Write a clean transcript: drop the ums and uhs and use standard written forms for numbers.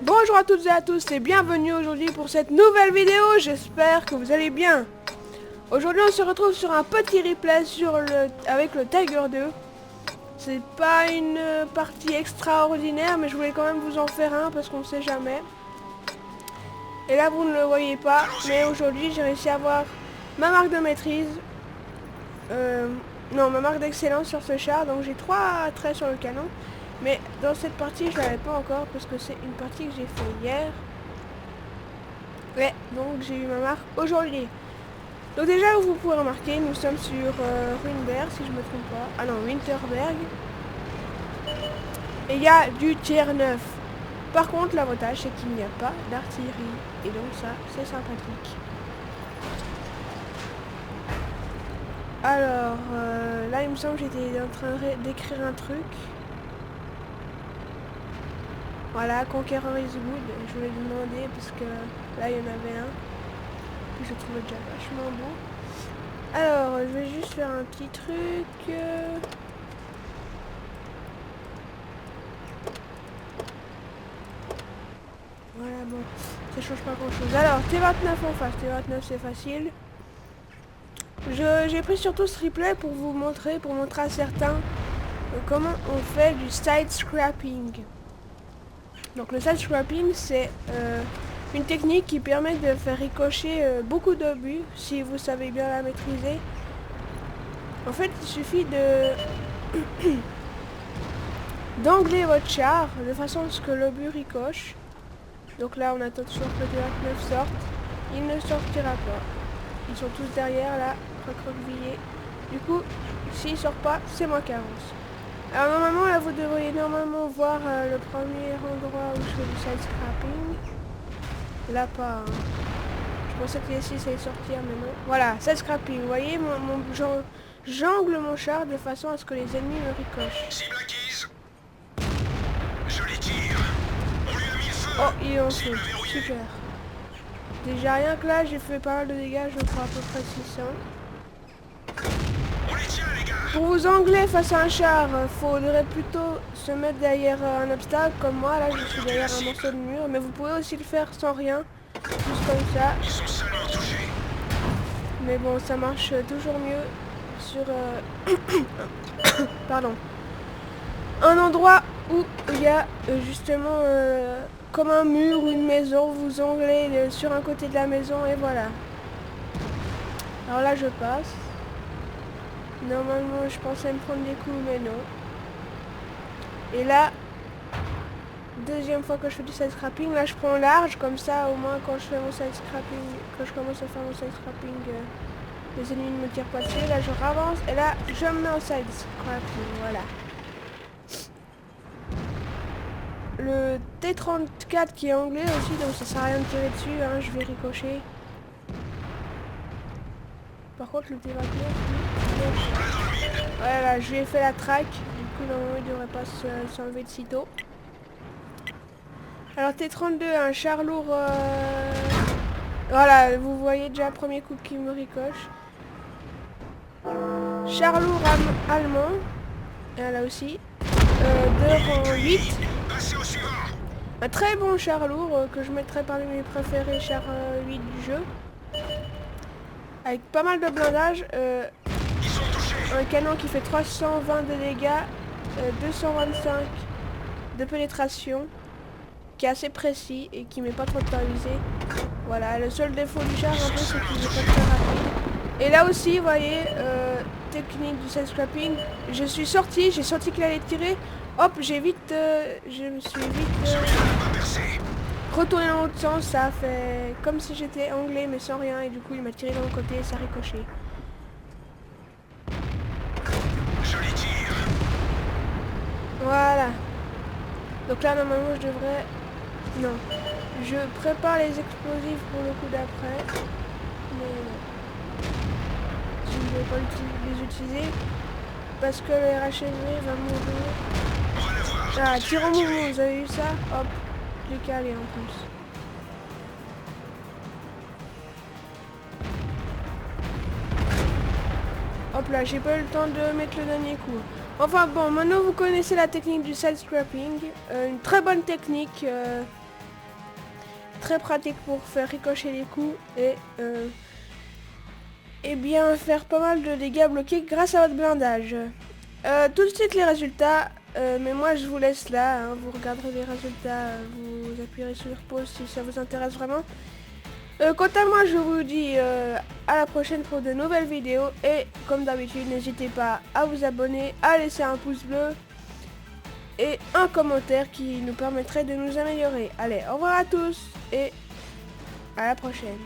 Bonjour à toutes et à tous et bienvenue aujourd'hui pour cette nouvelle vidéo, j'espère que vous allez bien. Aujourd'hui on se retrouve sur un petit replay avec le Tiger 2. C'est pas une partie extraordinaire mais je voulais quand même vous en faire un parce qu'on sait jamais. Et là vous ne le voyez pas, mais aujourd'hui j'ai réussi à avoir ma marque de maîtrise. Non, ma marque d'excellence sur ce char, donc j'ai 3 traits sur le canon. Mais dans cette partie, je l'avais pas encore parce que c'est une partie que j'ai fait hier. Ouais, donc j'ai eu ma marque aujourd'hui. Donc déjà, vous pouvez remarquer, nous sommes sur Ruinberg, si je me trompe pas. Ah non, Winterberg. Et il y a du tiers 9. Par contre, l'avantage, c'est qu'il n'y a pas d'artillerie. Et donc ça, c'est sympathique. Alors, là, il me semble que j'étais en train d'écrire un truc. Voilà, Conqueror is good, je voulais demander parce que là il y en avait un que je trouvais déjà vachement beau. Alors, je vais juste faire un petit truc. Voilà, bon, ça change pas grand chose. Alors, T29 en face, T29 c'est facile. J'ai pris surtout ce replay pour vous montrer, à certains comment on fait du side scrapping. Donc le side scrapping c'est une technique qui permet de faire ricocher beaucoup d'obus si vous savez bien la maîtriser. En fait il suffit de d'angler votre char de façon à ce que l'obus ricoche. Donc là on attend toujours que le T29 sorte. Il ne sortira pas. Ils sont tous derrière là, recroquevillés. Du coup, s'il sort pas, c'est moi qui avance. Alors normalement là vous devriez normalement voir le premier endroit où je fais du side scrapping. Là pas. Hein. Je pensais que ici ça allait sortir mais non. Voilà, side scrapping. Vous voyez j'angle mon char de façon à ce que les ennemis me ricochent. Cible acquise. Je les tire. On lui a mis le feu. Oh il est en feu. Super. Déjà rien que là j'ai fait pas mal de dégâts, je crois à peu près 600. Pour vous angler face à un char, faudrait plutôt se mettre derrière un obstacle comme moi, là je suis derrière un morceau de mur, mais vous pouvez aussi le faire sans rien, juste comme ça. Ils sont seulement touchés. Mais bon, ça marche toujours mieux sur pardon. Un endroit où il y a justement comme un mur ou une maison, vous anglez sur un côté de la maison et voilà. Alors là je passe. Normalement, je pensais me prendre des coups, mais non. Et là, deuxième fois que je fais du side scrapping, là je prends large, comme ça, au moins quand je fais mon side scrapping, quand je commence à faire mon side scrapping, les ennemis ne me tirent pas dessus. Là, je ravance et là, je me mets en side scrapping, voilà. Le T34 qui est anglais aussi, donc ça sert à rien de tirer dessus, hein, je vais ricocher. Par contre, le T29, voilà, je lui ai fait la track. Du coup, normalement, il ne devrait pas s'enlever de sitôt. Alors, T32, un char lourd. Voilà, vous voyez déjà le premier coup qui me ricoche. Char lourd allemand. Et là aussi. De rang 8. Un très bon char lourd que je mettrai parmi mes préférés chars 8 du jeu. Avec pas mal de blindage. Un canon qui fait 320 de dégâts, 225 de pénétration, qui est assez précis et qui met pas trop de temps à viser. Voilà, le seul défaut du char un peu c'est qu'il n'est pas très rapide. Et là aussi, vous voyez, technique du side scrapping, je suis sorti, j'ai senti qu'il allait tirer, hop, je me suis vite retourné dans l'autre sens, ça a fait comme si j'étais anglais mais sans rien et du coup il m'a tiré dans le côté et ça a ricoché. Voilà. Donc là, normalement, je devrais... Non. Je prépare les explosifs pour le coup d'après. Mais non. Je ne vais pas les utiliser. Parce que le RHMV va mourir. Ah, tir en mouvement, vous avez vu ça? Hop. Je l'ai calé en plus. Hop là, j'ai pas eu le temps de mettre le dernier coup. Enfin bon, maintenant vous connaissez la technique du side scrapping. Une très bonne technique très pratique pour faire ricocher les coups et bien faire pas mal de dégâts bloqués grâce à votre blindage. Tout de suite les résultats, mais moi je vous laisse là, hein, vous regarderez les résultats, vous appuierez sur pause si ça vous intéresse vraiment. Quant à moi je vous dis à la prochaine pour de nouvelles vidéos et comme d'habitude n'hésitez pas à vous abonner, à laisser un pouce bleu et un commentaire qui nous permettrait de nous améliorer. Allez, au revoir à tous et à la prochaine.